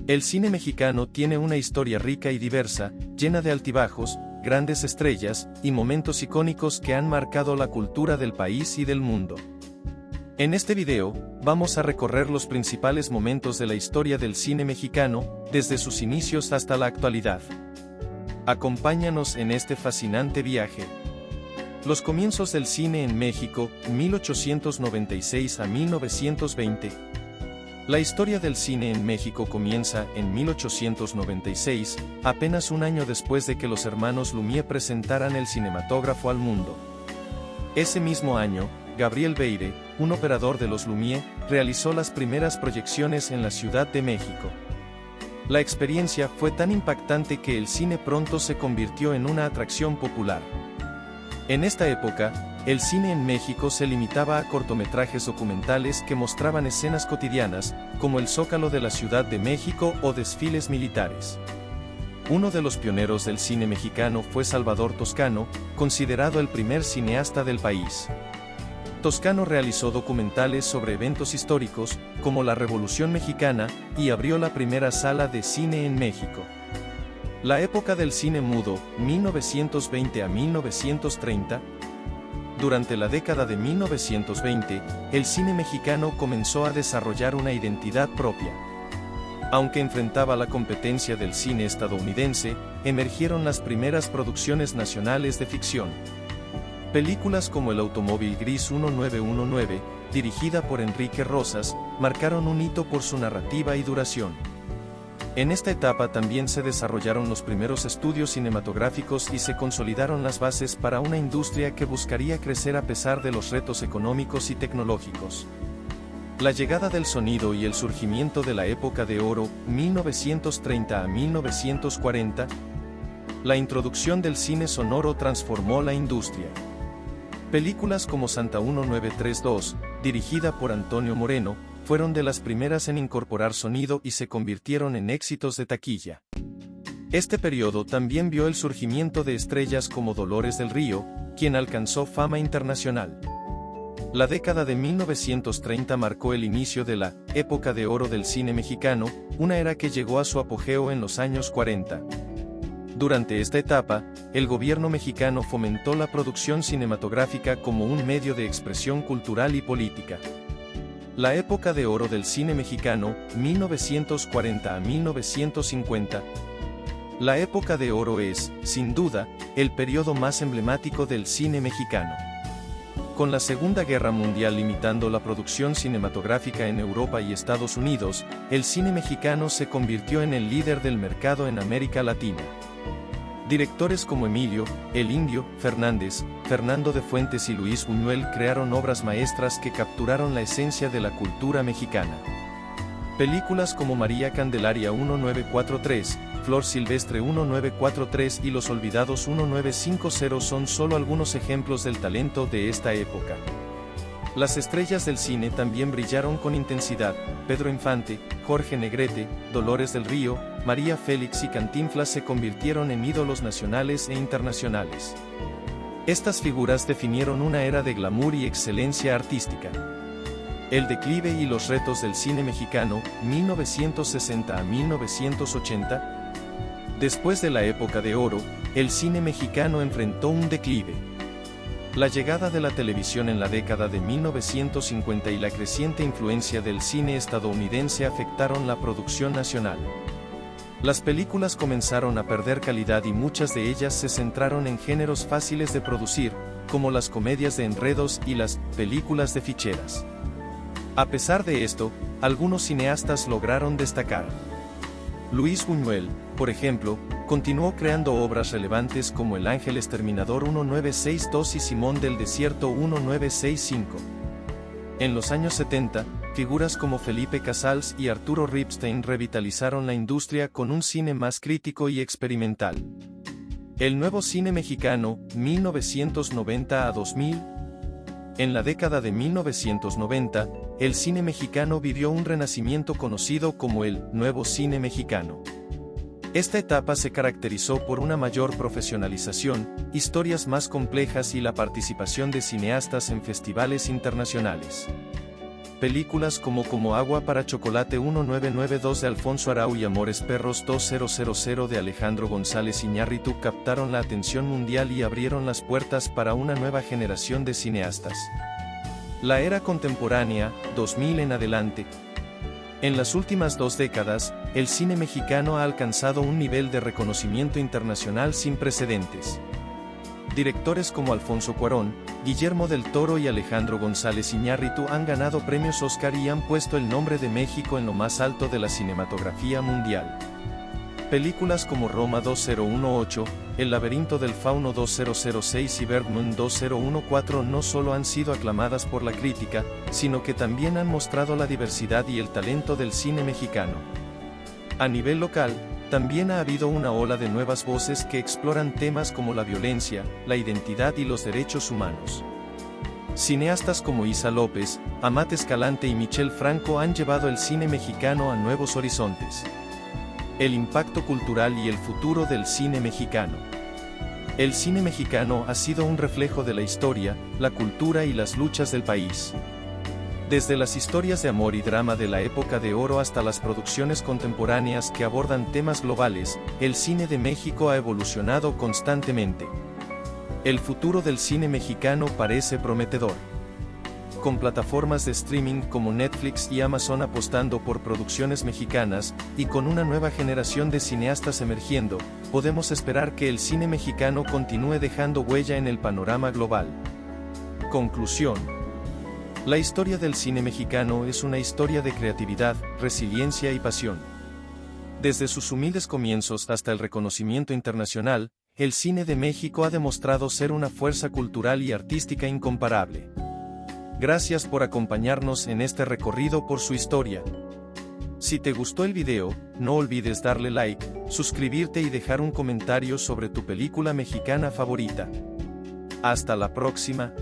El cine mexicano tiene una historia rica y diversa, llena de altibajos, grandes estrellas, y momentos icónicos que han marcado la cultura del país y del mundo. En este video, vamos a recorrer los principales momentos de la historia del cine mexicano, desde sus inicios hasta la actualidad. Acompáñanos en este fascinante viaje. Los comienzos del cine en México, 1896 a 1920. La historia del cine en México comienza en 1896, apenas un año después de que los hermanos Lumière presentaran el cinematógrafo al mundo. Ese mismo año, Gabriel Beire, un operador de los Lumière, realizó las primeras proyecciones en la Ciudad de México. La experiencia fue tan impactante que el cine pronto se convirtió en una atracción popular. En esta época, el cine en México se limitaba a cortometrajes documentales que mostraban escenas cotidianas, como el Zócalo de la Ciudad de México o desfiles militares. Uno de los pioneros del cine mexicano fue Salvador Toscano, considerado el primer cineasta del país. Toscano realizó documentales sobre eventos históricos, como la Revolución Mexicana, y abrió la primera sala de cine en México. La época del cine mudo, 1920 a 1930. Durante la década de 1920, el cine mexicano comenzó a desarrollar una identidad propia. Aunque enfrentaba la competencia del cine estadounidense, emergieron las primeras producciones nacionales de ficción. Películas como El automóvil gris 1919, dirigida por Enrique Rosas, marcaron un hito por su narrativa y duración. En esta etapa también se desarrollaron los primeros estudios cinematográficos y se consolidaron las bases para una industria que buscaría crecer a pesar de los retos económicos y tecnológicos. La llegada del sonido y el surgimiento de la época de oro, 1930 a 1940. La introducción del cine sonoro transformó la industria. Películas como Santa 1932, dirigida por Antonio Moreno, fueron de las primeras en incorporar sonido y se convirtieron en éxitos de taquilla. Este periodo también vio el surgimiento de estrellas como Dolores del Río, quien alcanzó fama internacional. La década de 1930 marcó el inicio de la época de oro del cine mexicano, una era que llegó a su apogeo en los años 40. Durante esta etapa, el gobierno mexicano fomentó la producción cinematográfica como un medio de expresión cultural y política. La época de oro del cine mexicano, 1940 a 1950. La época de oro es, sin duda, el periodo más emblemático del cine mexicano. Con la Segunda Guerra Mundial limitando la producción cinematográfica en Europa y Estados Unidos, el cine mexicano se convirtió en el líder del mercado en América Latina. Directores como Emilio, El Indio, Fernández, Fernando de Fuentes y Luis Buñuel crearon obras maestras que capturaron la esencia de la cultura mexicana. Películas como María Candelaria 1943, Flor Silvestre 1943 y Los Olvidados 1950 son solo algunos ejemplos del talento de esta época. Las estrellas del cine también brillaron con intensidad: Pedro Infante, Jorge Negrete, Dolores del Río, María Félix y Cantinflas se convirtieron en ídolos nacionales e internacionales. Estas figuras definieron una era de glamour y excelencia artística. El declive y los retos del cine mexicano, 1960 a 1980. Después de la época de oro, el cine mexicano enfrentó un declive. La llegada de la televisión en la década de 1950 y la creciente influencia del cine estadounidense afectaron la producción nacional. Las películas comenzaron a perder calidad y muchas de ellas se centraron en géneros fáciles de producir, como las comedias de enredos y las películas de ficheras. A pesar de esto, algunos cineastas lograron destacar. Luis Buñuel, por ejemplo, continuó creando obras relevantes como El Ángel Exterminador 1962 y Simón del Desierto 1965. En los años 70, figuras como Felipe Casals y Arturo Ripstein revitalizaron la industria con un cine más crítico y experimental. El nuevo cine mexicano, 1990 a 2000. En la década de 1990, el cine mexicano vivió un renacimiento conocido como el nuevo cine mexicano. Esta etapa se caracterizó por una mayor profesionalización, historias más complejas y la participación de cineastas en festivales internacionales. Películas como Agua para Chocolate 1992 de Alfonso Arau y Amores Perros 2000 de Alejandro González Iñárritu captaron la atención mundial y abrieron las puertas para una nueva generación de cineastas. La era contemporánea, 2000 en adelante. En las últimas 2 décadas, el cine mexicano ha alcanzado un nivel de reconocimiento internacional sin precedentes. Directores como Alfonso Cuarón, Guillermo del Toro y Alejandro González Iñárritu han ganado premios Oscar y han puesto el nombre de México en lo más alto de la cinematografía mundial. Películas como Roma 2018, El laberinto del fauno 2006 y Birdman 2014 no solo han sido aclamadas por la crítica, sino que también han mostrado la diversidad y el talento del cine mexicano. A nivel local, también ha habido una ola de nuevas voces que exploran temas como la violencia, la identidad y los derechos humanos. Cineastas como Isa López, Amat Escalante y Michel Franco han llevado el cine mexicano a nuevos horizontes. El impacto cultural y el futuro del cine mexicano. El cine mexicano ha sido un reflejo de la historia, la cultura y las luchas del país. Desde las historias de amor y drama de la época de oro hasta las producciones contemporáneas que abordan temas globales, el cine de México ha evolucionado constantemente. El futuro del cine mexicano parece prometedor. Con plataformas de streaming como Netflix y Amazon apostando por producciones mexicanas, y con una nueva generación de cineastas emergiendo, podemos esperar que el cine mexicano continúe dejando huella en el panorama global. Conclusión. La historia del cine mexicano es una historia de creatividad, resiliencia y pasión. Desde sus humildes comienzos hasta el reconocimiento internacional, el cine de México ha demostrado ser una fuerza cultural y artística incomparable. Gracias por acompañarnos en este recorrido por su historia. Si te gustó el video, no olvides darle like, suscribirte y dejar un comentario sobre tu película mexicana favorita. Hasta la próxima.